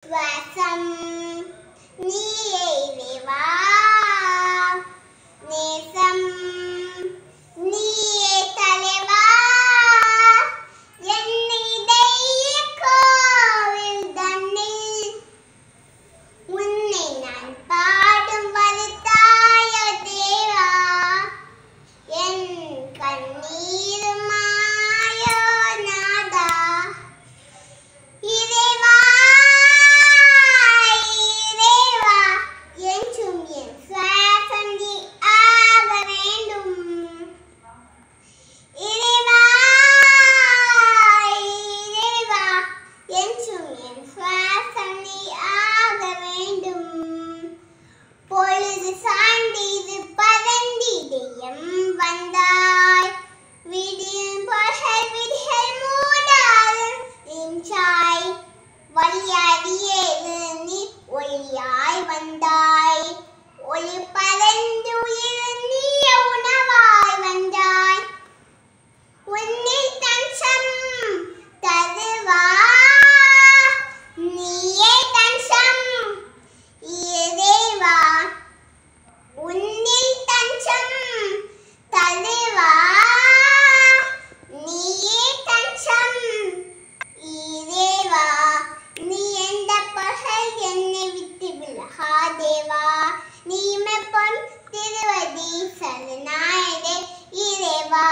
வசம் நீயே இறைவா, நேசம் நீயே தலைவா, என் இதய கோவில் தன்னில் உன்னை நான் பாடும் வருத்தாயோ தேவா, என் கண்ணீரும் மாயோ நாதா. இறைவா இறைவா, என்றும் என் சுவாசம் நீ ஆக வேண்டும். இறைவா இறைவா, என்றும் என் சுவாசம் நீ ஆக வேண்டும். பொழுது சாய்ந்தது பறந்திடயம் வந்தாய், விடியும் பகல் விடிகள் மூடாது நின்றாய். வழியறியேது நீ ஒளியாய் வந்தாய், ஒளி பறந்து உயிர் நீய உணவாய் வந்தாய். உன்னில் தஞ்சம் தருவா, நீயே தஞ்சம் இறைவா, உன்னில் தஞ்சம் தருவா, நீயே தஞ்சம் இறைவா. நீ எந்த பகல் என்னை விட்டு விலகாதேவா, நீ மெப்பொன் திருவடி சரணாயதே இறைவா.